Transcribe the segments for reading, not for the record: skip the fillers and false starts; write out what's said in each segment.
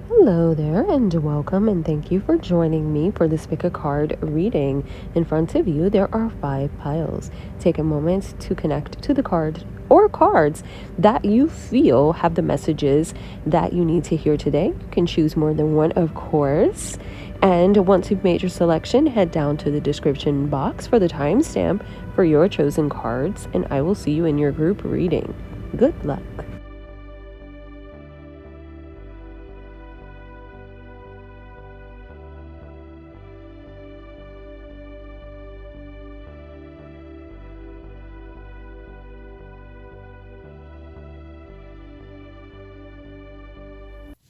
Hello there, and welcome, and thank you for joining me for this pick a card reading. In front of you, there are 5 piles. Take a moment to connect to the card or cards that you feel have the messages that you need to hear today. You can choose more than one, of course. And once you've made your selection, head down to the description box for the timestamp for your chosen cards, and I will see you in your group reading. Good luck.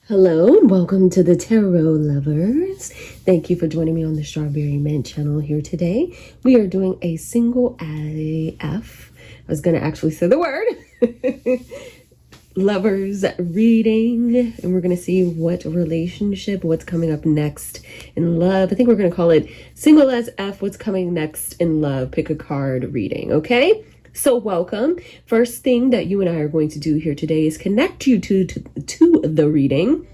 Hello and welcome to the Tarot Lovers. Thank you for joining me on the Strawberry Mint channel here today. We are doing a single AF. I was going to actually say the word. Lovers reading. And we're going to see what relationship, what's coming up next in love. I think we're going to call it single as F, what's coming next in love. Pick a card reading, okay? So welcome. First thing that you and I are going to do here today is connect you to the reading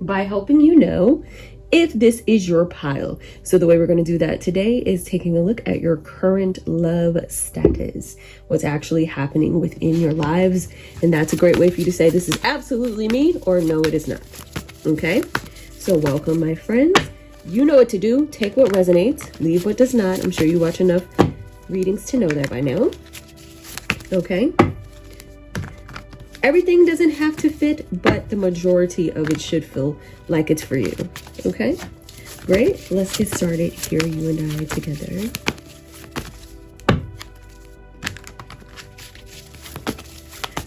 by helping you know if this is your pile. So the way we're going to do that today is taking a look at your current love status, what's actually happening within your lives. And that's a great way for you to say this is absolutely me or no, it is not. Okay. So welcome, my friends. You know what to do. Take what resonates, leave what does not. I'm sure you watch enough readings to know that by now. Okay, everything doesn't have to fit, but the majority of it should feel like it's for you. Okay, great. Let's get started here, you and I together.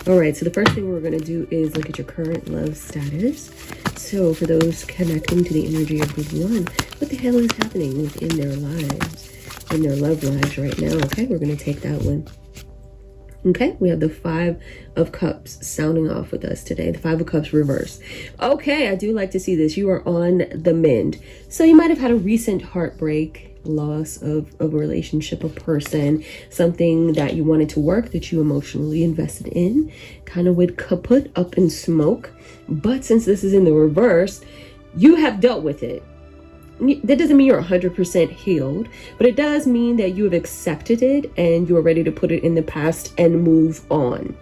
All right, so the first thing we're going to do is look at your current love status. So for those connecting to the energy of group 1, what the hell is happening within their lives, in their love lives right now? Okay, we're going to take that one. Okay, we have the 5 of Cups sounding off with us today. The 5 of Cups reverse. Okay, I do like to see this. You are on the mend. So you might have had a recent heartbreak, loss of a relationship, a person, something that you wanted to work, that you emotionally invested in, kind of would kaput up in smoke. But since this is in the reverse, you have dealt with it. That doesn't mean you're 100% healed, but it does mean that you have accepted it and you're ready to put it in the past and move on.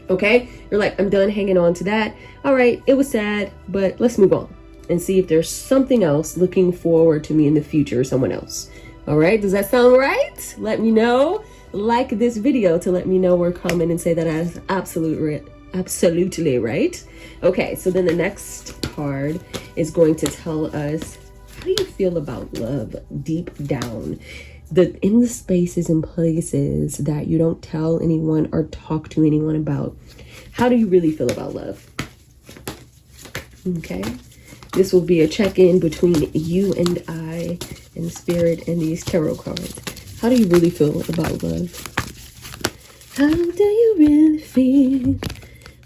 Okay? You're like, I'm done hanging on to that. All right, it was sad, but let's move on and see if there's something else looking forward to me in the future, someone else. All right, does that sound right? Let me know. Like this video to let me know, or comment and say that as absolutely right. Okay, so then the next card is going to tell us, how do you feel about love deep down? In the spaces and places that you don't tell anyone or talk to anyone about. How do you really feel about love? Okay. This will be a check-in between you and I and Spirit and these tarot cards. How do you really feel about love? How do you really feel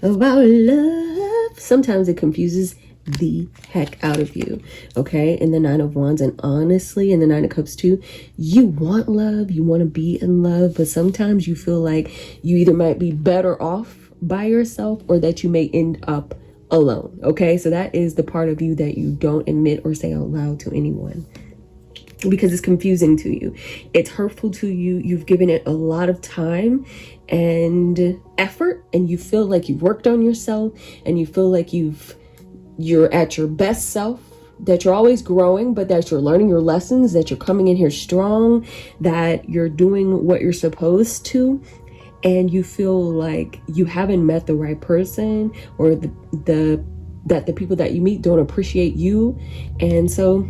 about love? Sometimes it confuses the heck out of you. Okay, in the 9 of Wands, and honestly in the 9 of Cups too, you want love, you want to be in love, but sometimes you feel like you either might be better off by yourself or that you may end up alone. Okay, so that is the part of you that you don't admit or say out loud to anyone because it's confusing to you, it's hurtful to you, you've given it a lot of time and effort, and you feel like you've worked on yourself, and you feel like you're at your best self, that you're always growing, but that you're learning your lessons, that you're coming in here strong, that you're doing what you're supposed to, and you feel like you haven't met the right person, or that the people that you meet don't appreciate you. And so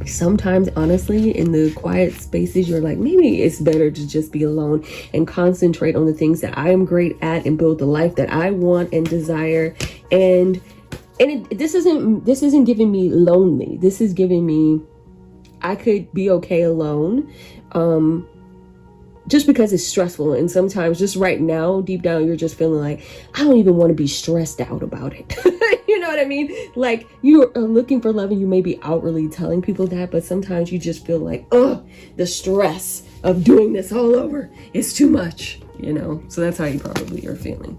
sometimes, honestly, in the quiet spaces, you're like, maybe it's better to just be alone and concentrate on the things that I am great at and build the life that I want and desire. And this isn't giving me lonely. This is giving me, I could be okay alone, just because it's stressful. And sometimes just right now, deep down, you're just feeling like, I don't even want to be stressed out about it. You know what I mean? Like, you are looking for love and you may be outwardly telling people that, but sometimes you just feel like, oh, the stress of doing this all over is too much, you know? So that's how you probably are feeling.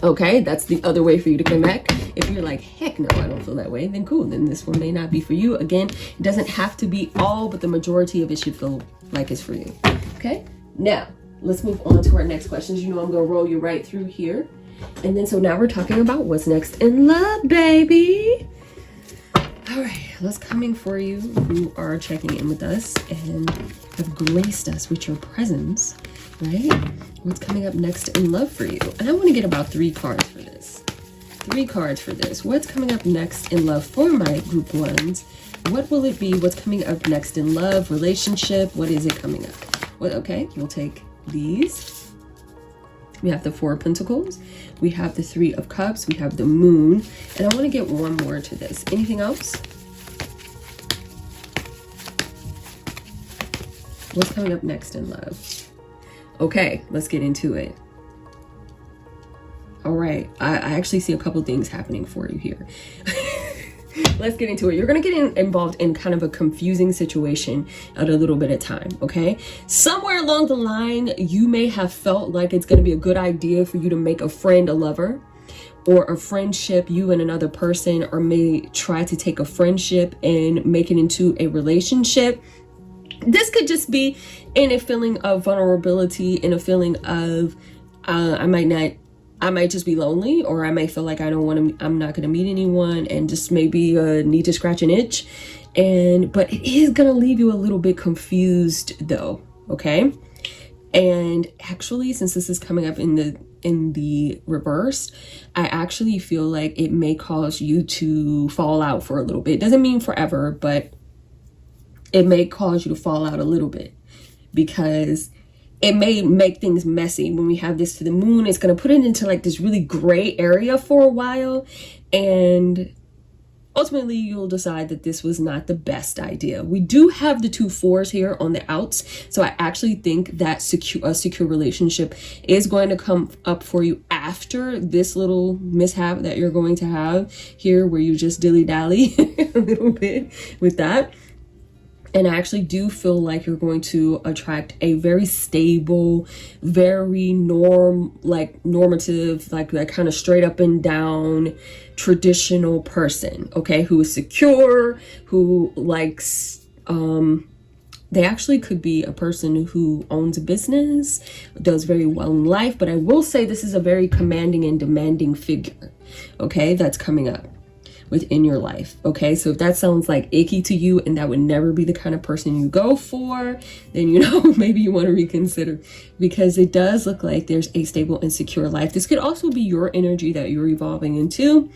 Okay, that's the other way for you to connect. If you're like, heck no, I don't feel that way, then cool, then this one may not be for you. Again, it doesn't have to be all, but the majority of it should feel like it's for you. Okay, now let's move on to our next questions. You know I'm gonna roll you right through here. And then so now we're talking about what's next in love, baby. All right, what's coming for you who are checking in with us and have graced us with your presence, right? What's coming up next in love for you? And I want to get about 3 cards for this. 3 cards for this. What's coming up next in love for my group ones? What will it be? What's coming up next in love, relationship? What is it coming up? Well, okay, we'll take these. We have the 4 of Pentacles. We have the 3 of Cups. We have the Moon. And I want to get one more to this. Anything else? What's coming up next in love? Okay, let's get into it. All right, I actually see a couple things happening for you here. Let's get into it. You're going to get involved in kind of a confusing situation at a little bit of time, okay? Somewhere along the line, you may have felt like it's going to be a good idea for you to make a friend a lover, or a friendship, you and another person, or may try to take a friendship and make it into a relationship. This could just be in a feeling of vulnerability, in a feeling of I might just be lonely, or I might feel like I'm not going to meet anyone, and just maybe need to scratch an itch. But it is going to leave you a little bit confused though. Okay. And actually, since this is coming up in the reverse, I actually feel like it may cause you to fall out for a little bit. It doesn't mean forever, but it may cause you to fall out a little bit, because it may make things messy. When we have this to the Moon, it's going to put it into like this really gray area for a while. And ultimately, you'll decide that this was not the best idea. We do have the 2 4s here on the outs. So I actually think that a secure relationship is going to come up for you after this little mishap that you're going to have here, where you just dilly-dally a little bit with that. And I actually do feel like you're going to attract a very stable, very normative, like that kind of straight up and down traditional person, okay, who is secure, who likes, they actually could be a person who owns a business, does very well in life. But I will say this is a very commanding and demanding figure, okay, that's coming up within your life. Okay, so if that sounds like icky to you and that would never be the kind of person you go for, then you know, maybe you want to reconsider, because it does look like there's a stable and secure life. This could also be your energy that you're evolving into,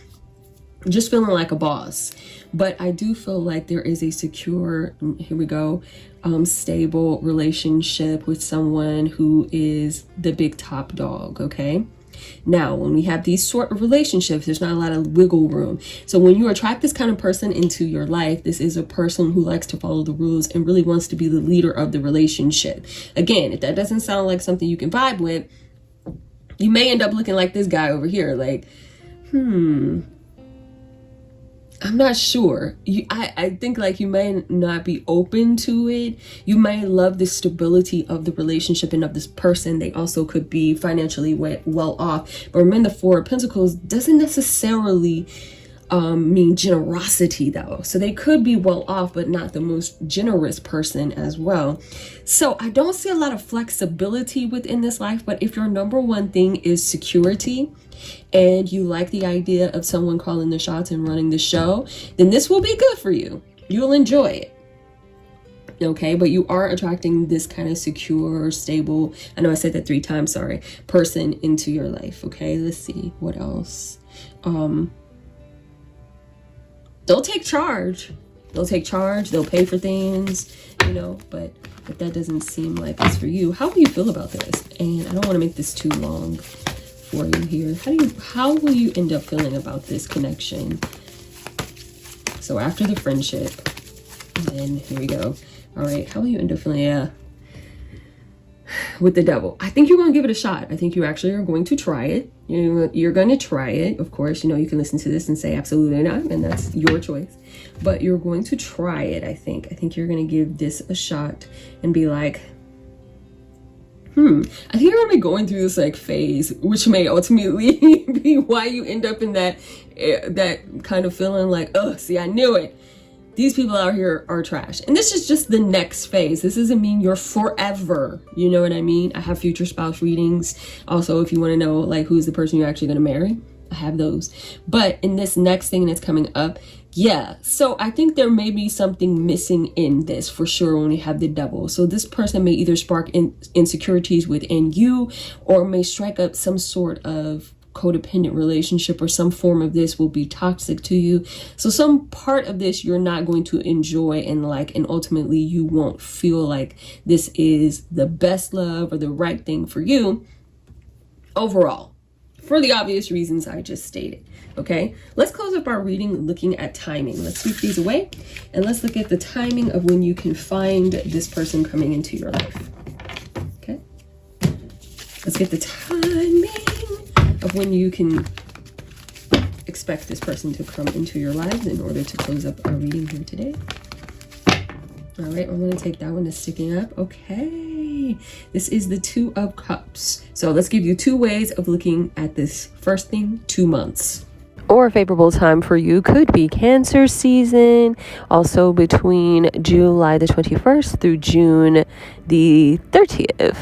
just feeling like a boss. But I do feel like there is a secure, here we go, stable relationship with someone who is the big top dog. Okay, now when we have these sort of relationships, there's not a lot of wiggle room. So when you attract this kind of person into your life, this is a person who likes to follow the rules and really wants to be the leader of the relationship. Again, if that doesn't sound like something you can vibe with, you may end up looking like this guy over here, like, I'm not sure. I think like you may not be open to it. You may love the stability of the relationship and of this person. They also could be financially well off. But remember, the 4 of Pentacles doesn't necessarily mean generosity though. So they could be well off, but not the most generous person as well. So I don't see a lot of flexibility within this life. But if your number one thing is security, and you like the idea of someone calling the shots and running the show, then this will be good for you. You'll enjoy it. Okay, but you are attracting this kind of secure, stable, I know I said that 3 times, sorry, person into your life. Okay, let's see what else. They'll take charge. They'll take charge. They'll pay for things, you know, but if that doesn't seem like it's for you, how will you feel about this? And I don't want to make this too long for you here. How will you end up feeling about this connection? So after the friendship, then here we go. All right, how will you end up feeling? Yeah, with the Devil. I think you're going to give it a shot. I think you actually are going to try it. You're going to try it. Of course, you know, you can listen to this and say absolutely not, and that's your choice. But you're going to try it, I think. I think you're going to give this a shot and be like, I think you're gonna be going through this like phase, which may ultimately be why you end up in that kind of feeling like, oh, see, I knew it. These people out here are trash. And this is just the next phase. This doesn't mean you're forever. You know what I mean? I have future spouse readings. Also, if you want to know like who's the person you're actually gonna marry, I have those. But in this next thing that's coming up, yeah, so I think there may be something missing in this for sure when you have the devil. So this person may either spark insecurities within you, or may strike up some sort of codependent relationship, or some form of this will be toxic to you. So some part of this you're not going to enjoy and like, and ultimately you won't feel like this is the best love or the right thing for you overall, for the obvious reasons I just stated. Okay, let's close up our reading looking at timing. Let's sweep these away and let's look at the timing of when you can find this person coming into your life. Okay, let's get the timing of when you can expect this person to come into your lives in order to close up our reading here today. All right, I'm going to take that one that's sticking up. Okay, this is the Two of Cups. So let's give you two ways of looking at this. First thing, 2 months. Or a favorable time for you could be Cancer season, also between July the 21st through June the 30th.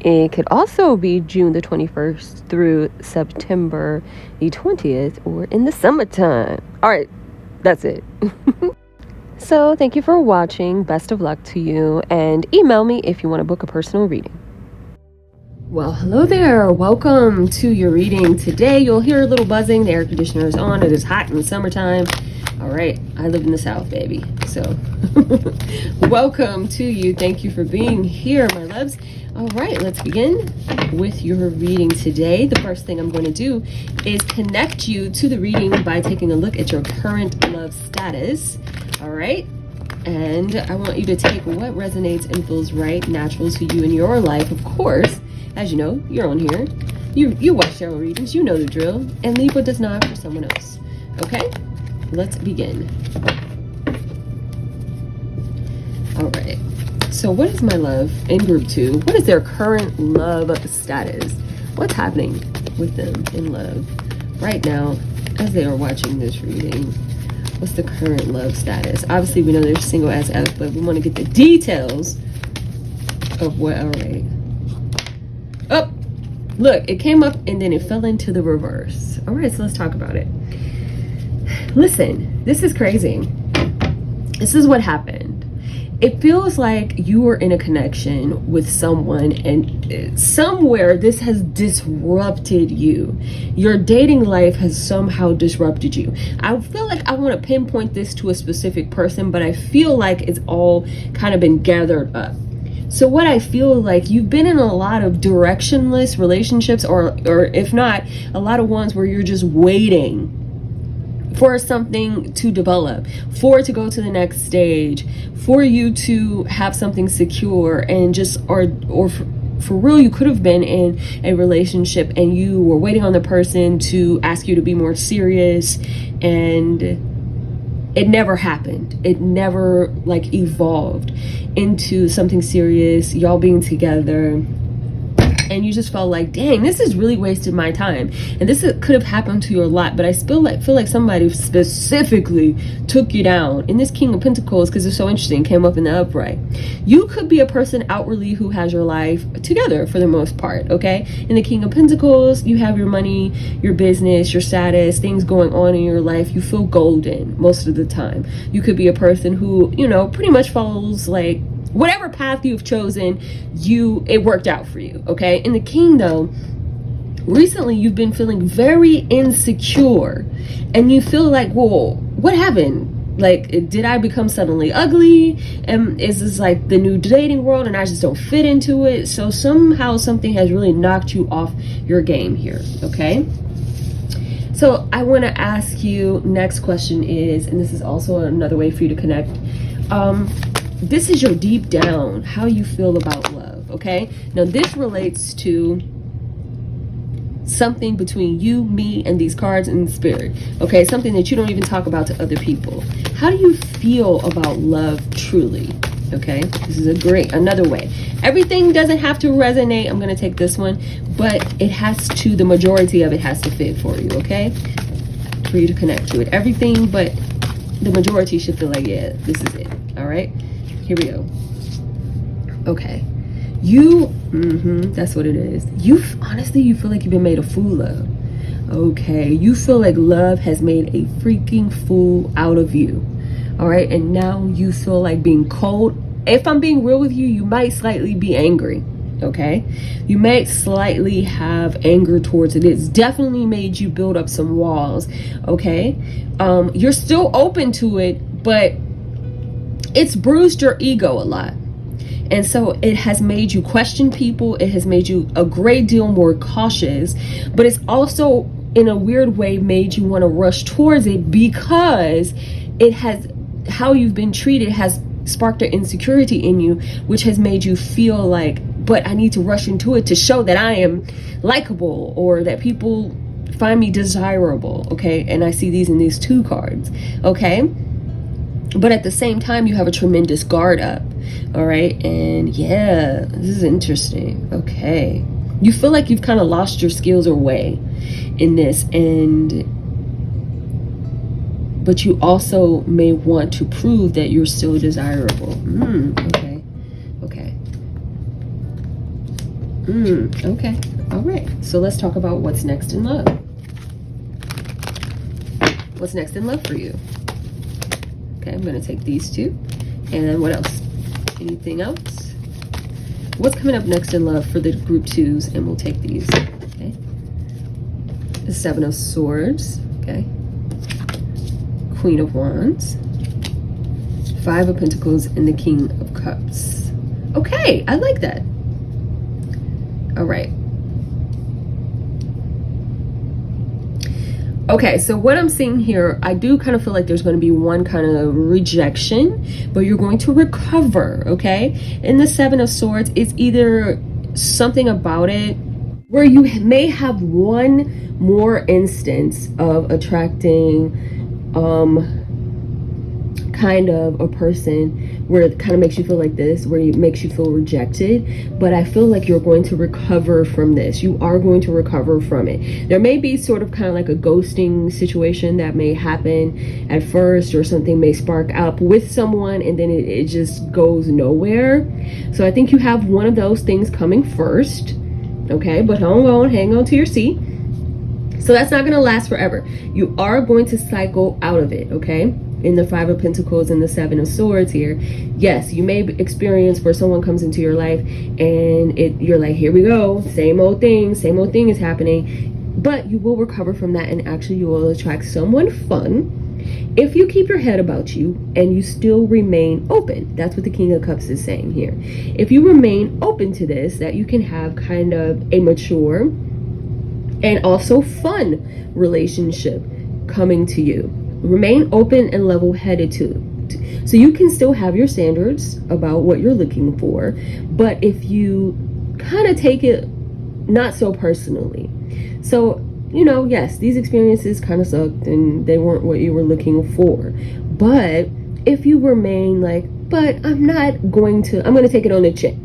It could also be June the 21st through September the 20th, or in the summertime. All right, that's it. So thank you for watching. Best of luck to you, and email me if you want to book a personal reading. Well, hello there. Welcome to your reading. Today you'll hear a little buzzing. The air conditioner is on. It is hot in the summertime. All right, I live in the South, baby. So welcome to you. Thank you for being here, my loves. All right, let's begin with your reading today. The first thing I'm going to do is connect you to the reading by taking a look at your current love status. All right, and I want you to take what resonates and feels right, natural to you in your life. Of course, as you know, you're on here. You watch tarot readings, you know the drill, and leave what does not for someone else. Okay, let's begin. All right. So what is my love in group 2? What is their current love status? What's happening with them in love right now as they are watching this reading? What's the current love status? Obviously, we know they're single as F, but we want to get the details of what. All right. Oh, look, it came up and then it fell into the reverse. All right, so let's talk about it. Listen, this is crazy. This is what happened. It feels like you were in a connection with someone and somewhere this has disrupted you. Your dating life has somehow disrupted you. I feel like I want to pinpoint this to a specific person, but I feel like it's all kind of been gathered up. So what I feel like, you've been in a lot of directionless relationships, or if not, a lot of ones where you're just waiting for something to develop, for it to go to the next stage, for you to have something secure, and just, or for real, you could have been in a relationship and you were waiting on the person to ask you to be more serious, and it never happened. It never like evolved into something serious, y'all being together. And you just felt like, dang, this has really wasted my time. And this could have happened to you a lot, but I feel like somebody specifically took you down. In this King of Pentacles, because it's so interesting, came up in the upright. You could be a person outwardly who has your life together for the most part, okay? In the King of Pentacles, you have your money, your business, your status, things going on in your life. You feel golden most of the time. You could be a person who, you know, pretty much follows like whatever path you've chosen, it worked out for you, okay? In the King, though, recently you've been feeling very insecure, and you feel like, whoa, what happened? Like, did I become suddenly ugly? And is this like the new dating world and I just don't fit into it? So somehow something has really knocked you off your game here, okay? So I want to ask you, next question is, and this is also another way for you to connect, this is your deep down, how you feel about love, okay? Now this relates to something between you, me, and these cards and spirit, okay? Something that you don't even talk about to other people. How do you feel about love truly, Okay, this is another way. Everything doesn't have to resonate. I'm going to take this one, but it has to, the majority of it has to fit for you, okay? For you to connect to it. Everything, but the majority should feel like, yeah, this is it. All right, here we go. Okay, that's what it is. Honestly, you feel like you've been made a fool of. Okay, you feel like love has made a freaking fool out of you. All right, and now you feel like being cold. If I'm being real with you, you might slightly be angry. Okay, you might slightly have anger towards it. It's definitely made you build up some walls. Okay, you're still open to it, but it's bruised your ego a lot. And so it has made you question people. It has made you a great deal more cautious, but it's also in a weird way made you want to rush towards it, because it has, how you've been treated has sparked an insecurity in you, which has made you feel like, but I need to rush into it to show that I am likable or that people find me desirable. Okay, and I see these in these 2 cards. Okay, but at the same time you have a tremendous guard up. All right, and yeah, this is interesting. Okay, you feel like you've kind of lost your skills or way in this, but you also may want to prove that you're still desirable. Okay. Okay. All right, so let's talk about what's next in love. What's next in love for you? Okay, I'm going to take these 2. And then what else? Anything else? What's coming up next in love for the group 2s? And we'll take these. Okay. The 7 of Swords. Okay. Queen of Wands. 5 of Pentacles and the King of Cups. Okay, I like that. All right. Okay, so what I'm seeing here, I do kind of feel like there's going to be one kind of rejection, but you're going to recover, okay? In the 7 of Swords, it's either something about it where you may have one more instance of attracting kind of a person where it kind of makes you feel like this, where it makes you feel rejected. But I feel like you're going to recover from this. You are going to recover from it. There may be sort of kind of like a ghosting situation that may happen at first, or something may spark up with someone and then it just goes nowhere. So I think you have one of those things coming first. Okay, but hang on to your seat. So that's not going to last forever. You are going to cycle out of it, okay? In the 5 of Pentacles and the 7 of Swords here, yes, you may experience where someone comes into your life and you're like, here we go, same old thing is happening. But you will recover from that, and actually you will attract someone fun if you keep your head about you and you still remain open. That's what the King of Cups is saying here. If you remain open to this, that you can have kind of a mature and also fun relationship coming to you. Remain open and level-headed too. So you can still have your standards about what you're looking for, but if you kind of take it not so personally. So, you know, yes, these experiences kind of sucked and they weren't what you were looking for. But if you remain like, but I'm going to take it on the chin.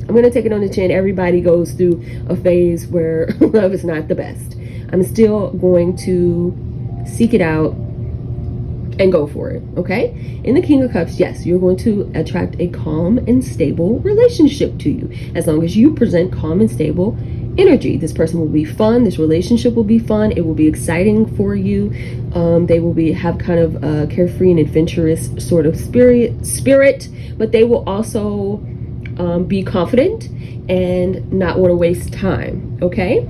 I'm going to take it on the chin. Everybody goes through a phase where love is not the best. I'm still going to seek it out and go for it, okay? In the King of Cups, yes, you're going to attract a calm and stable relationship to you. As long as you present calm and stable energy, this person will be fun. This relationship will be fun. It will be exciting for you. They will have kind of a carefree and adventurous sort of spirit, but they will also be confident and not want to waste time, okay?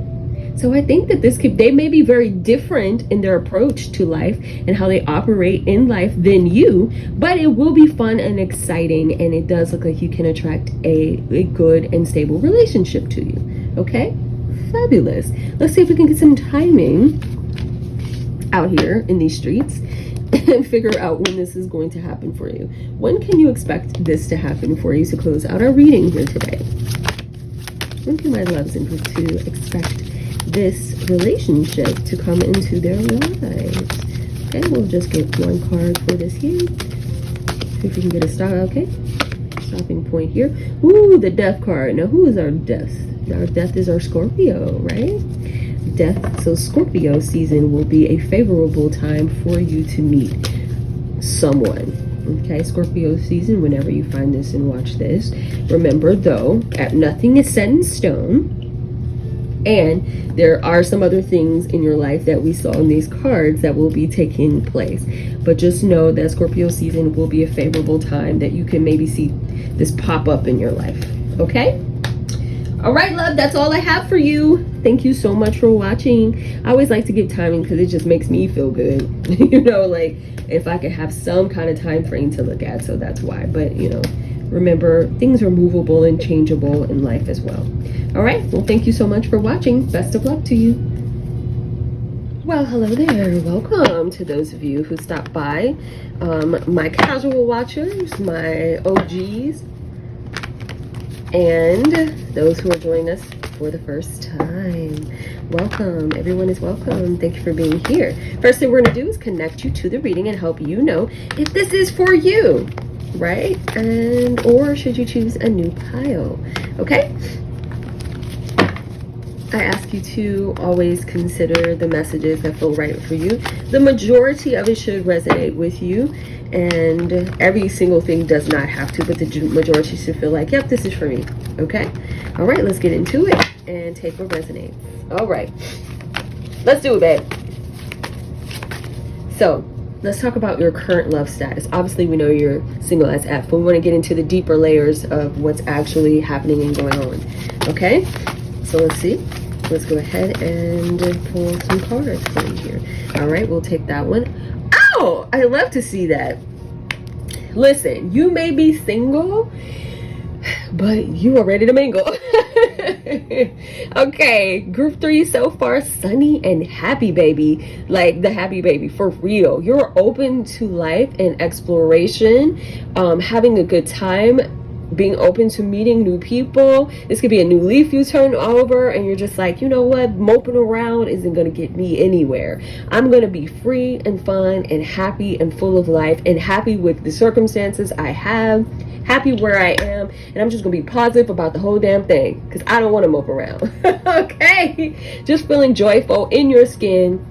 So I think that they may be very different in their approach to life and how they operate in life than you, but it will be fun and exciting, and it does look like you can attract a good and stable relationship to you, okay? Fabulous. Let's see if we can get some timing out here in these streets and figure out when this is going to happen for you. When can you expect this to happen for you to close out our reading here today? When can my loves to expect this relationship to come into their lives? Okay, we'll just get one card for this here. See if we can get a start. Okay, start point here. Ooh, the death card. Now, who is our death? Our death is our Scorpio, right? Death. So Scorpio season will be a favorable time for you to meet someone. Okay, Scorpio season, whenever you find this and watch this, remember though, nothing is set in stone. And there are some other things in your life that we saw in these cards that will be taking place. But just know that Scorpio season will be a favorable time that you can maybe see this pop up in your life. Okay? All right, love, that's all I have for you. Thank you so much for watching. I always like to give timing because it just makes me feel good. You know, like if I could have some kind of time frame to look at. So that's why. But, you know, remember, things are movable and changeable in life as well. All right, well, thank you so much for watching. Best of luck to you. Well, hello there. Welcome to those of you who stopped by. My casual watchers, my OGs, and those who are joining us for the first time. Welcome. Everyone is welcome. Thank you for being here. First thing we're going to do is connect you to the reading and help you know if this is for you, right? And or should you choose a new pile? Okay? I ask you to always consider the messages that feel right for you. The majority of it should resonate with you, and every single thing does not have to, but the majority should feel like, yep, this is for me. Okay? All right, let's get into it and take what resonates. All right, let's do it, babe. So let's talk about your current love status. Obviously, we know you're single as F, but we want to get into the deeper layers of what's actually happening and going on. Okay? So let's see. Let's go ahead and pull some cards for you here. All right, we'll take that one. Oh, I love to see that. Listen, you may be single, but you are ready to mingle. Okay, group 3 so far, sunny and happy, baby. Like the happy baby, for real. You're open to life and exploration, having a good time, being open to meeting new people. This could be a new leaf you turn over and you're just like, you know what, moping around isn't going to get me anywhere. I'm going to be free and fun and happy and full of life and happy with the circumstances I have, happy where I am, and I'm just going to be positive about the whole damn thing because I don't want to mope around. Okay? Just feeling joyful in your skin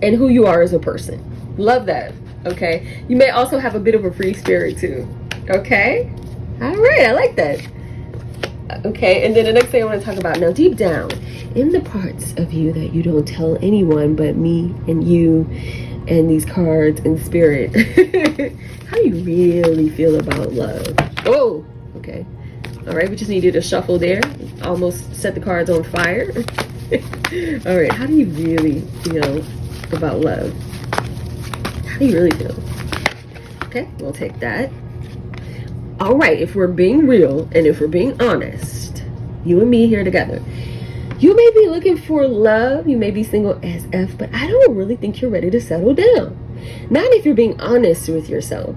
and who you are as a person. Love that. Okay? You may also have a bit of a free spirit too. Okay? All right, I like that. Okay, and then the next thing I want to talk about now, deep down, in the parts of you that you don't tell anyone but me and you and these cards and spirit, how do you really feel about love? Oh, okay. All right, we just needed a shuffle there. Almost set the cards on fire. All right, how do you really feel about love? How do you really feel? Okay, we'll take that. All right, if we're being real and if we're being honest, you and me here together, you may be looking for love, you may be single as F, but I don't really think you're ready to settle down. Not if you're being honest with yourself.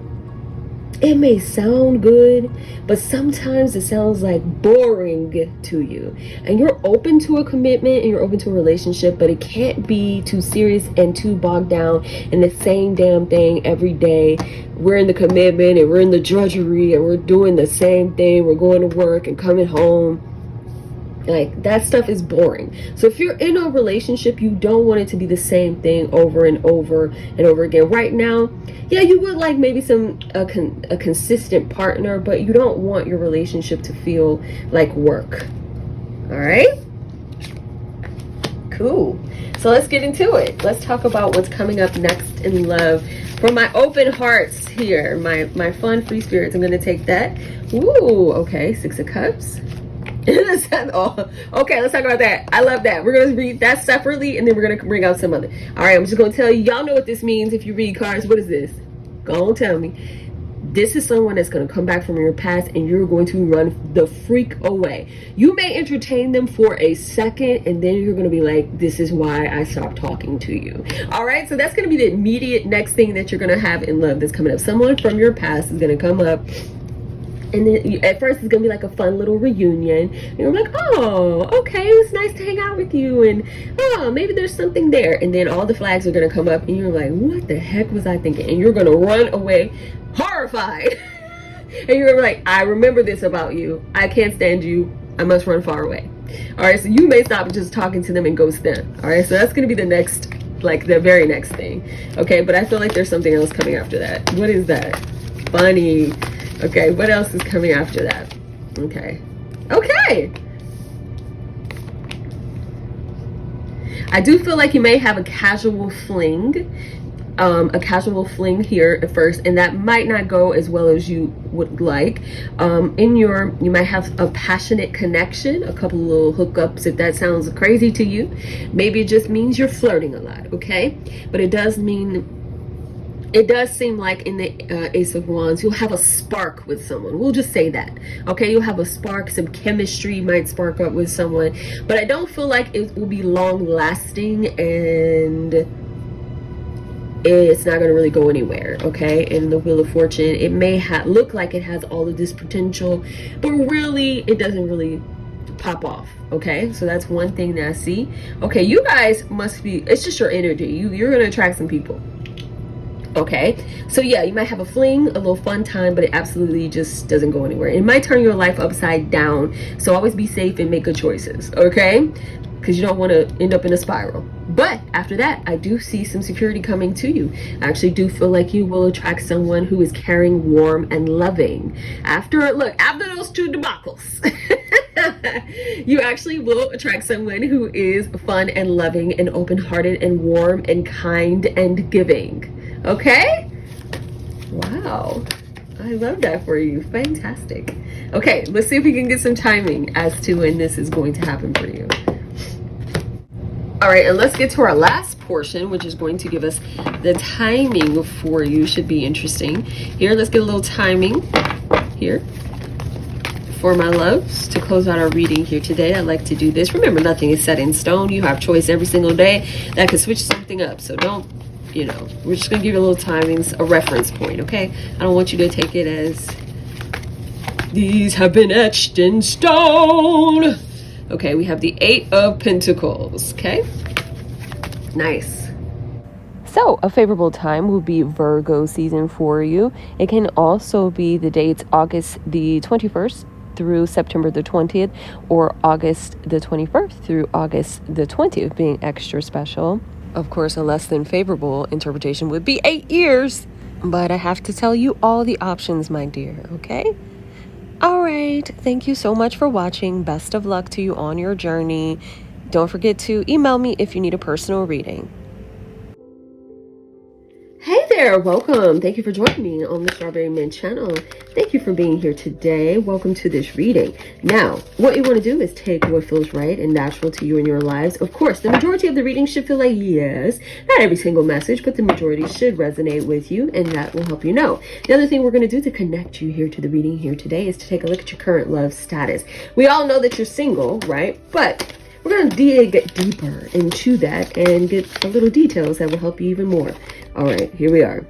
It may sound good, but sometimes it sounds like boring to you. And you're open to a commitment and you're open to a relationship, but it can't be too serious and too bogged down in the same damn thing every day. We're in the commitment and we're in the drudgery and we're doing the same thing. We're going to work and coming home. Like, that stuff is boring. So if you're in a relationship, you don't want it to be the same thing over and over and over again. Right now, yeah, you would like maybe a consistent partner, but you don't want your relationship to feel like work. All right? Cool. So let's get into it. Let's talk about what's coming up next in love. For my open hearts here, my fun free spirits, I'm going to take that. Ooh, okay, 6 of Cups. Oh, okay, let's talk about that. I love that. We're going to read that separately and then we're going to bring out some other. All right, I'm just going to tell you, y'all know what this means if you read cards. What is this? Go on, tell me. This is someone that's going to come back from your past and you're going to run the freak away. You may entertain them for a second and then you're going to be like, this is why I stopped talking to you. All right, so that's going to be the immediate next thing that you're going to have in love that's coming up. Someone from your past is going to come up. And then at first it's gonna be like a fun little reunion. And you're like, oh, okay, it was nice to hang out with you. And oh, maybe there's something there. And then all the flags are gonna come up and you're like, what the heck was I thinking? And you're gonna run away horrified. And you're like, I remember this about you. I can't stand you. I must run far away. All right, so you may stop just talking to them and ghost them. All right, so that's going to be the next, like the very next thing. Okay, but I feel like there's something else coming after that. What is that? Funny. Okay, what else is coming after that? Okay. Okay. I do feel like you may have a casual fling here at first, and that might not go as well as you would like. You might have a passionate connection, a couple little hookups, if that sounds crazy to you. Maybe it just means you're flirting a lot, okay? But it does seem like in the Ace of Wands, you'll have a spark with someone. We'll just say that, okay? You'll have a spark, some chemistry might spark up with someone, but I don't feel like it will be long lasting, and it's not going to really go anywhere, okay? In the Wheel of Fortune, it may look like it has all of this potential, but really it doesn't really pop off, okay? So that's one thing that I see. Okay, you guys must be, it's just your energy. You're going to attract some people. Okay, so yeah, you might have a fling, a little fun time, but it absolutely just doesn't go anywhere. It might turn your life upside down, so always be safe and make good choices, okay? Because you don't want to end up in a spiral. But after that, I do see some security coming to you. I actually do feel like you will attract someone who is caring, warm, and loving. After those two debacles, you actually will attract someone who is fun and loving and open-hearted and warm and kind and giving. Okay? Wow. I love that for you. Fantastic. Okay, let's see if we can get some timing as to when this is going to happen for you. All right, and let's get to our last portion, which is going to give us the timing for you. Should be interesting. Here, let's get a little timing here for my loves to close out our reading here today. I like to do this. Remember, nothing is set in stone. You have choice every single day. That could switch something up. So don't, we're just going to give you a little timings, a reference point, okay? I don't want you to take it as these have been etched in stone. Okay, we have the 8 of Pentacles, okay? Nice. So, a favorable time will be Virgo season for you. It can also be the dates August the 21st through September the 20th, or August the 21st through August the 20th being extra special. Of course, a less than favorable interpretation would be 8 years. But I have to tell you all the options, my dear, okay? All right. Thank you so much for watching. Best of luck to you on your journey. Don't forget to email me if you need a personal reading. Hey there, welcome. Thank you for joining me on the Strawberry Mint channel. Thank you for being here today. Welcome to this reading. Now, what you want to do is take what feels right and natural to you in your lives. Of course, the majority of the reading should feel like yes, not every single message, but the majority should resonate with you, and that will help you know. The other thing we're going to do to connect you here to the reading here today is to take a look at your current love status. We all know that you're single, right? But we're going to dig deeper into that and get a little details that will help you even more. All right, here we are.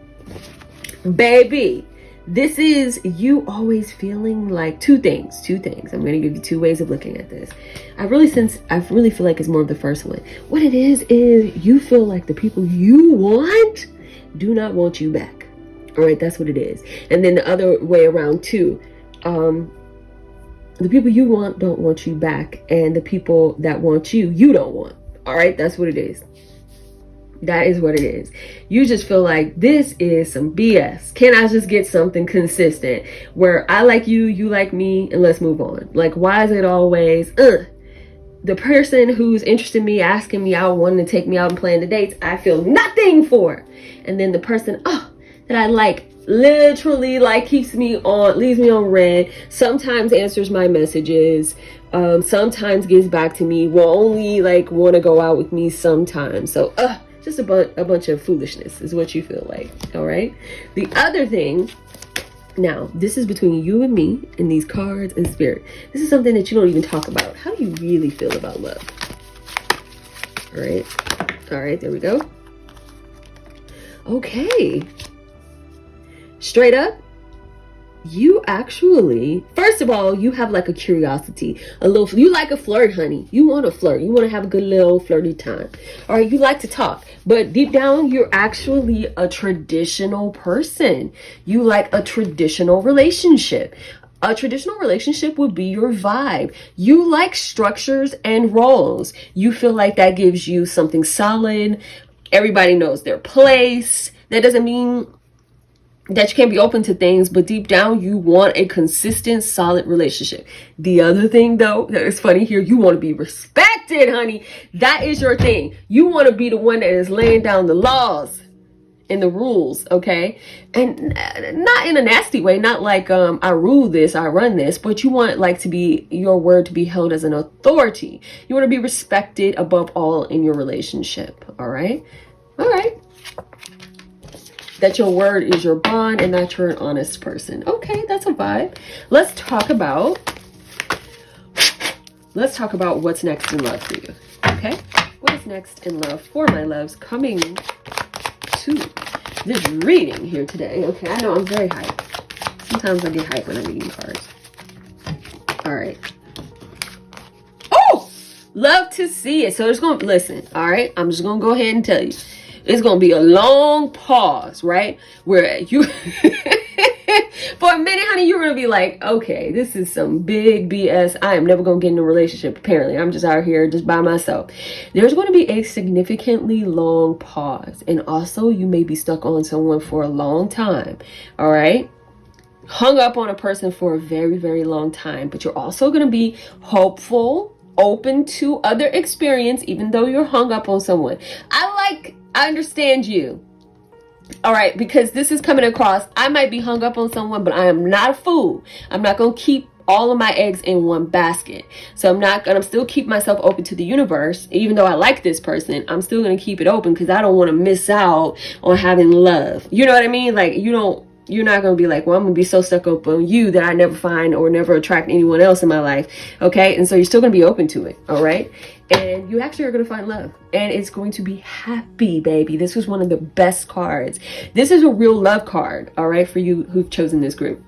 Baby, this is you always feeling like two things. I'm going to give you 2 ways of looking at this. I really feel like it's more of the first one. What it is you feel like the people you want do not want you back. All right, that's what it is. And then the other way around too. The people you want don't want you back, and the people that want you, you don't want. All right, that's what it is. That is what it is. You just feel like this is some BS. Can I just get something consistent where I like you, you like me, and let's move on? Like, why is it always the person who's interested in me, asking me out, wanting to take me out and plan the dates, I feel nothing for. And then the person that I like literally like leaves me on red, sometimes answers my messages, sometimes gives back to me, will only like want to go out with me sometimes. So just a bunch of foolishness is what you feel like. All right, the other thing, now this is between you and me and these cards and spirit. This is something that you don't even talk about. How do you really feel about love? All right, there we go. Okay, straight up, You actually, first of all, you have like a curiosity, you like a flirt, honey. You want to flirt. You want to have a good little flirty time. All right, you like to talk, but deep down, you're actually a traditional person. You like a traditional relationship. A traditional relationship would be your vibe. You like structures and roles. You feel like that gives you something solid. Everybody knows their place. That doesn't mean that you can't be open to things, but deep down you want a consistent, solid relationship. The other thing though that is funny here, you want to be respected, honey. That is your thing. You want to be the one that is laying down the laws and the rules, okay? And not in a nasty way, not like I rule this, I run this, but you want like to be your word to be held as an authority. You want to be respected above all in your relationship. All right. That your word is your bond and that you're an honest person. Okay, that's a vibe. Let's talk about what's next in love for you. Okay, what is next in love for my loves coming to this reading here today? Okay, I know I'm very hyped. Sometimes I get hyped when I'm reading cards. All right. Oh, love to see it. So it's gonna listen. All right, I'm just gonna go ahead and tell you. It's going to be a long pause, right? Where you, for a minute, honey, you're going to be like, okay, this is some big BS. I am never going to get in a relationship. Apparently, I'm just out here just by myself. There's going to be a significantly long pause. And also, you may be stuck on someone for a long time. All right? Hung up on a person for a very, very long time. But you're also going to be hopeful, open to other experience, even though you're hung up on someone. I understand you. All right, because this is coming across. I might be hung up on someone, but I am not a fool. I'm not going to keep all of my eggs in one basket. So I'm still keep myself open to the universe. Even though I like this person, I'm still going to keep it open because I don't want to miss out on having love. You know what I mean? Like, you're not going to be like, well, I'm going to be so stuck up on you that I never find or never attract anyone else in my life. Okay. And so you're still going to be open to it. All right. And you actually are going to find love and it's going to be happy, baby. This was one of the best cards. This is a real love card. All right. For you who've chosen this group.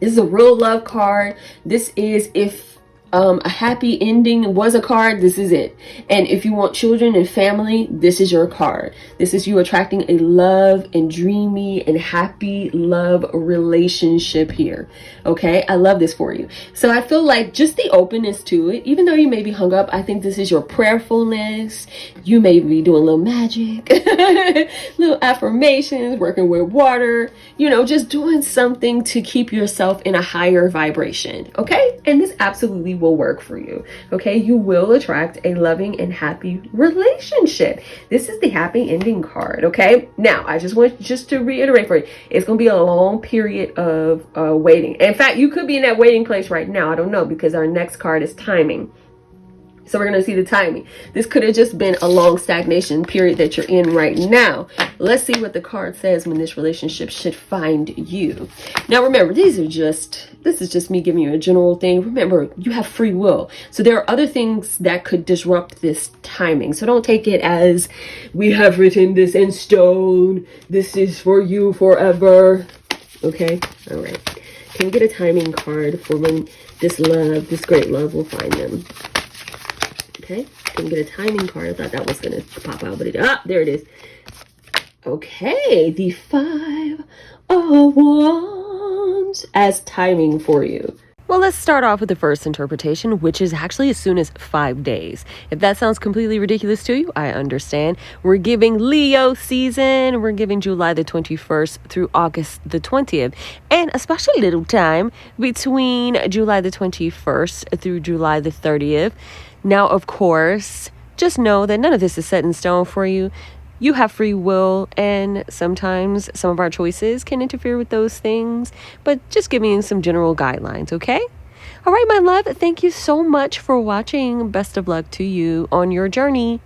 This is a real love card. This is if a happy ending was a card, this is it. And if you want children and family, this is your card. This is you attracting a love and dreamy and happy love relationship here. Okay, I love this for you. So I feel like just the openness to it, even though you may be hung up, I think this is your prayerfulness. You may be doing a little magic, little affirmations, working with water, just doing something to keep yourself in a higher vibration. Okay, and this absolutely will work for you. Okay, you will attract a loving and happy relationship. This is the happy ending card. Okay, now I just want to reiterate for you, it's going to be a long period of waiting. In fact, you could be in that waiting place right now. I don't know, because our next card is timing. So we're going to see the timing. This could have just been a long stagnation period that you're in right now. Let's see what the card says when this relationship should find you. Now, remember, this is just me giving you a general thing. Remember, you have free will. So there are other things that could disrupt this timing. So don't take it as we have written this in stone. This is for you forever. Okay. All right. Can we get a timing card for when this great love will find them? Okay, can get a timing card. I thought that was going to pop out, but there it is. Okay, the 5 of Wands as timing for you. Well, let's start off with the first interpretation, which is actually as soon as 5 days. If that sounds completely ridiculous to you, I understand. We're giving Leo season. We're giving July the 21st through August the 20th. And a special little time between July the 21st through July the 30th. Now, of course, just know that none of this is set in stone for you. You have free will, and sometimes some of our choices can interfere with those things, but just giving you some general guidelines, okay? All right, my love, thank you so much for watching. Best of luck to you on your journey.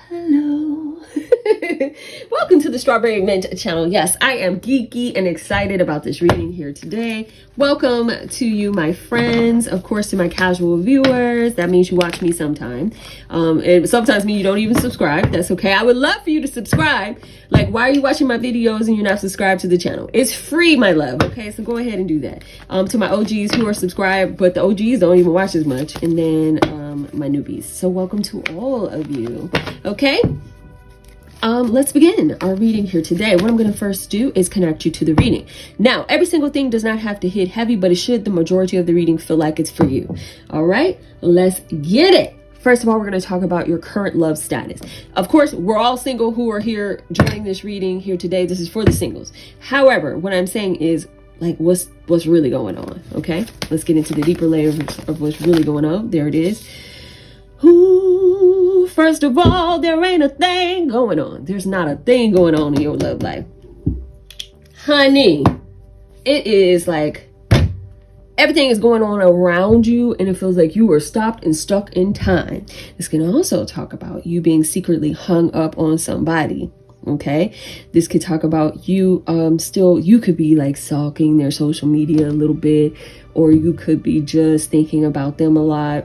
Hello. Welcome to the Strawberry Mint channel. Yes, I am geeky and excited about this reading here today. Welcome to you, my friends. Of course, to my casual viewers. That means you watch me sometime. It sometimes means you don't even subscribe. That's okay. I would love for you to subscribe. Like, why are you watching my videos and you're not subscribed to the channel? It's free, my love. Okay, so go ahead and do that. To my OGs who are subscribed, but the OGs don't even watch as much. And then my newbies. So welcome to all of you. Okay. Let's begin our reading here today. What I'm going to first do is connect you to the reading. Now, every single thing does not have to hit heavy, but it should the majority of the reading feel like it's for you. All right, let's get it. First of all, we're going to talk about your current love status. Of course, we're all single who are here joining this reading here today. This is for the singles. However, what I'm saying is, like, what's really going on? Okay, let's get into the deeper layers of what's really going on. There it is. Ooh, first of all, there ain't a thing going on. There's not a thing going on in your love life. Honey, it is like everything is going on around you and it feels like you are stopped and stuck in time. This can also talk about you being secretly hung up on somebody. Okay, this could talk about you you could be like stalking their social media a little bit, or you could be just thinking about them a lot.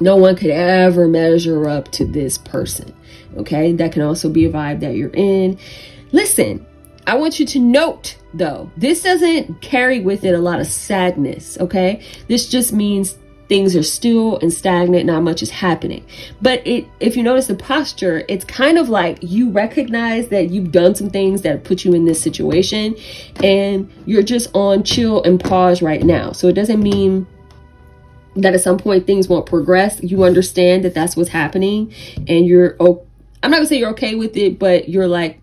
No one could ever measure up to this person. Okay, that can also be a vibe that you're in. Listen, I want you to note though, this doesn't carry with it a lot of sadness. Okay, this just means things are still and stagnant, not much is happening. But if you notice the posture, it's kind of like you recognize that you've done some things that put you in this situation and you're just on chill and pause right now. So it doesn't mean that at some point things won't progress. You understand that that's what's happening and I'm not gonna say you're okay with it, but you're like,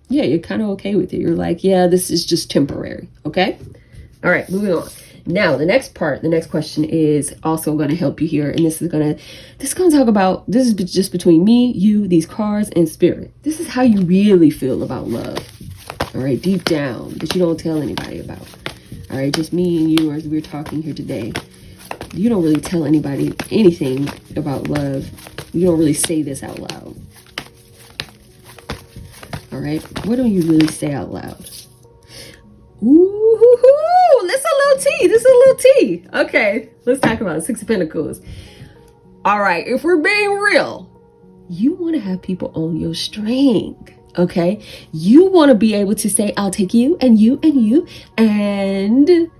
yeah, you're kind of okay with it. You're like, yeah, this is just temporary. Okay. All right, moving on. Now, the next question is also going to help you here. And this is going to talk about, this is just between me, you, these cards, and spirit. This is how you really feel about love. All right, deep down, that you don't tell anybody about. All right, just me and you as we're talking here today. You don't really tell anybody anything about love. You don't really say this out loud. All right, what do you really say out loud? Ooh, this is a little tea. This is a little tea. Okay, let's talk about it. Six of Pentacles. All right, if we're being real, you want to have people on your string. Okay, you want to be able to say, I'll take you and you and you, and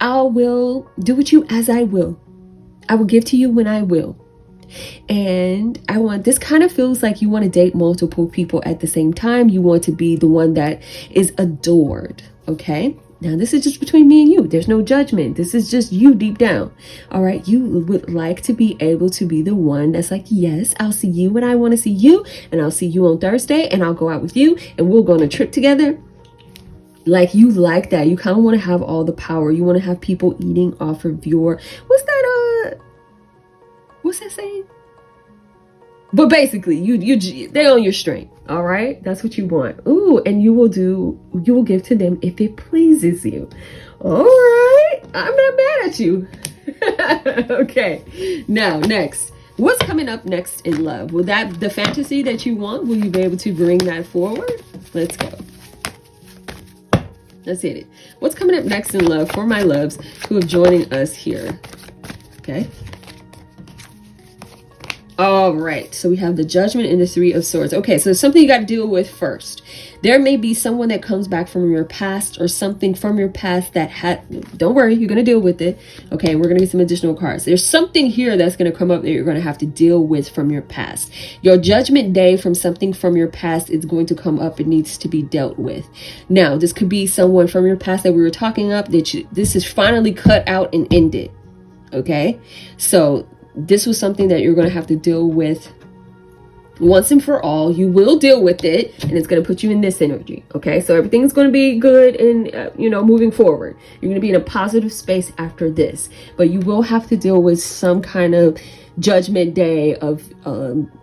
I will do with you as I will. I will give to you when I will. And this kind of feels like you want to date multiple people at the same time. You want to be the one that is adored. Okay. Now this is just between me and you. There's no judgment. This is just you deep down. All right. You would like to be able to be the one that's like, yes, I'll see you when I want to see you. And I'll see you on Thursday and I'll go out with you and we'll go on a trip together. Like, you like that. You kind of want to have all the power. You want to have people eating off of your, what's that saying? But basically, they own your string. All right, that's what you want. Ooh, and you will give to them if it pleases you. All right, I'm not mad at you. Okay, now next, what's coming up next in love? Will that the fantasy that you want? Will you be able to bring that forward? Let's go. Let's hit it. What's coming up next in love for my loves who are joining us here? Okay. All right, so we have the Judgment and the Three of Swords. Okay, so something you got to deal with first. There may be someone that comes back from your past or something from your past that don't worry, you're going to deal with it. Okay, we're going to get some additional cards. There's something here that's going to come up that you're going to have to deal with from your past. Your judgment day from something from your past is going to come up. It needs to be dealt with. Now, this could be someone from your past that we were talking up that this is finally cut out and ended. Okay, so this was something that you're going to have to deal with once and for all. You will deal with it and it's going to put you in this energy. Okay, so everything's going to be good and moving forward. You're going to be in a positive space after this, but you will have to deal with some kind of judgment day of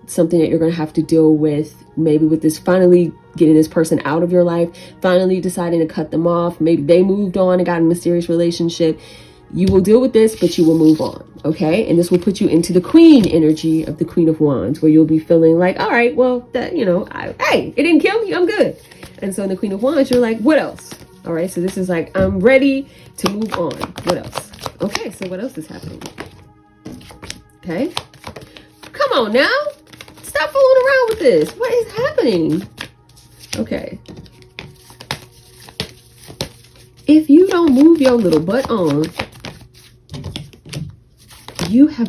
something that you're going to have to deal with, maybe with this finally getting this person out of your life, finally deciding to cut them off. Maybe they moved on and got in a mysterious relationship. You will deal with this, but you will move on. Okay. And this will put you into the Queen energy of the Queen of Wands, where you'll be feeling like, all right, well, that, you know, hey, it didn't kill me. I'm good. And so in the Queen of Wands, you're like, what else? All right. So this is like, I'm ready to move on. What else? Okay. So what else is happening? Okay. Come on now. Stop fooling around with this. What is happening? Okay. If you don't move your little butt on, you have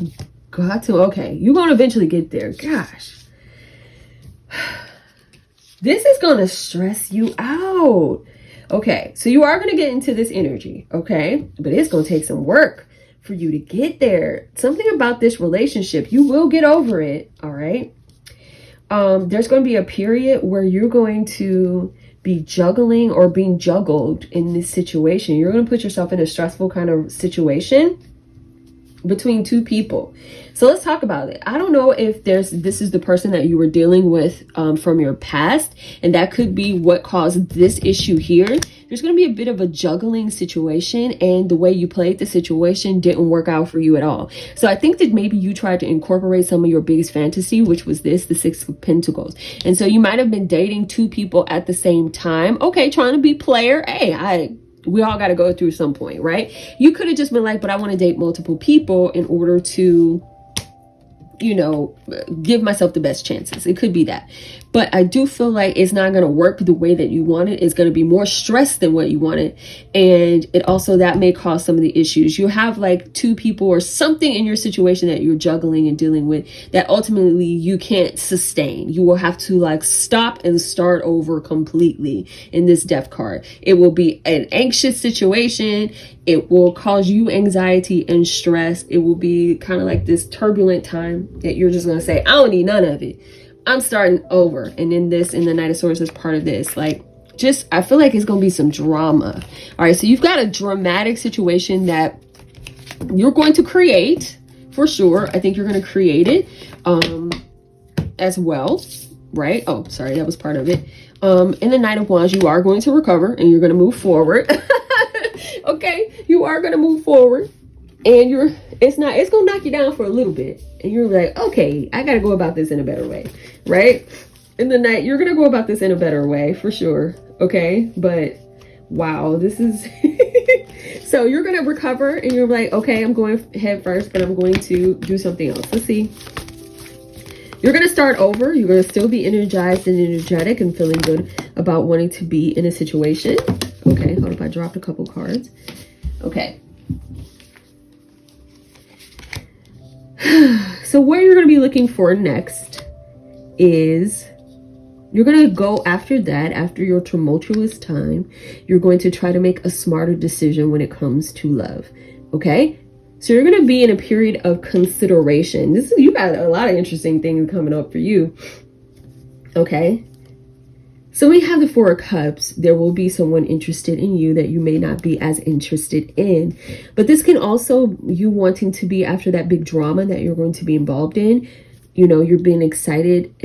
got to, okay, you're going to eventually get there. Gosh. This is going to stress you out. Okay, so you are going to get into this energy, okay? But it's going to take some work for you to get there. Something about this relationship, you will get over it, all right? There's going to be a period where you're going to be juggling or being juggled in this situation. You're going to put yourself in a stressful kind of situation between two people. So let's talk about it. I don't know if this is the person that you were dealing with from your past, and that could be what caused this issue here. There's going to be a bit of a juggling situation, and the way you played the situation didn't work out for you at all. So I think that maybe you tried to incorporate some of your biggest fantasy, which was the Six of Pentacles. And so you might have been dating two people at the same time. Okay, trying to be player. Hey, we all got to go through some point, right? You could have just been like, but I want to date multiple people in order to, you know, give myself the best chances. It could be that. But I do feel like it's not going to work the way that you want it. It's going to be more stress than what you wanted. And it also, that may cause some of the issues. You have like two people or something in your situation that you're juggling and dealing with that ultimately you can't sustain. You will have to like stop and start over completely in this death card. It will be an anxious situation. It will cause you anxiety and stress. It will be kind of like this turbulent time that you're just going to say, I don't need none of it. I'm starting over. And in this, in the Knight of Swords is part of this. Like, just, I feel like it's going to be some drama. All right. So you've got a dramatic situation that you're going to create for sure. I think you're going to create it as well. Right. Oh, sorry. That was part of it. In the Knight of Wands, you are going to recover and you're going to move forward. Okay. You are going to move forward. And it's going to knock you down for a little bit. And you're like, okay, I got to go about this in a better way, right? In the night, you're going to go about this in a better way for sure. Okay. But wow, this is, so you're going to recover and you're like, okay, I'm going head first, but I'm going to do something else. Let's see. You're going to start over. You're going to still be energized and energetic and feeling good about wanting to be in a situation. Okay. Hold up. I dropped a couple cards. Okay. So what you're going to be looking for next is you're going to go after that, after your tumultuous time, you're going to try to make a smarter decision when it comes to love. Okay. So you're going to be in a period of consideration. You got a lot of interesting things coming up for you. Okay. So we have the Four of Cups. There will be someone interested in you that you may not be as interested in. But this can also, you wanting to be after that big drama that you're going to be involved in. You know, you're being excited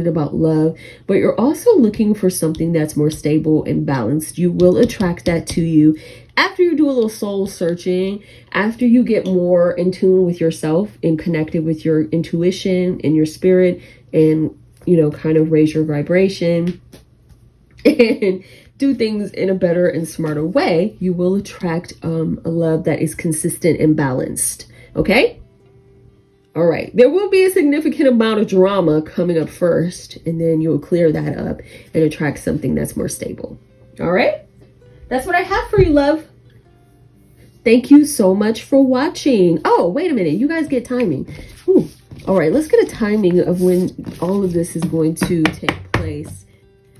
about love. But you're also looking for something that's more stable and balanced. You will attract that to you after you do a little soul searching, after you get more in tune with yourself and connected with your intuition and your spirit, and you know, kind of raise your vibration and do things in a better and smarter way, you will attract a love that is consistent and balanced. Okay. All right. There will be a significant amount of drama coming up first, and then you'll clear that up and attract something that's more stable. All right. That's what I have for you, love. Thank you so much for watching. Oh, wait a minute. You guys get timing. Ooh. All right, let's get a timing of when all of this is going to take place.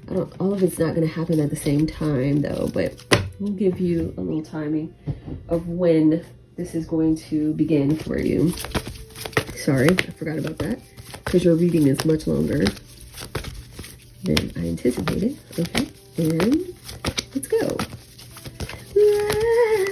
All of it's not going to happen at the same time though, but we'll give you a little timing of when this is going to begin for you. Sorry, I forgot about that because your reading is much longer than I anticipated. Okay, and let's go.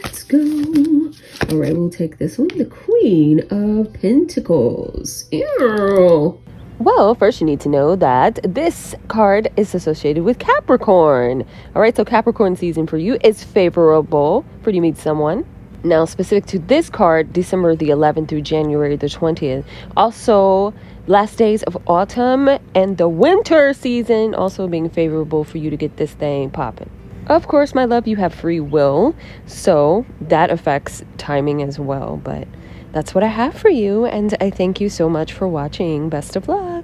Let's go. All right, we'll take this one, the Queen of Pentacles. Ew. Well, first you need to know that this card is associated with Capricorn. All right, so Capricorn season for you is favorable for you to meet someone. Now, specific to this card, December the 11th through January the 20th. Also, last days of autumn and the winter season also being favorable for you to get this thing popping. Of course, my love, you have free will, so that affects timing as well, but that's what I have for you, and I thank you so much for watching. Best of luck.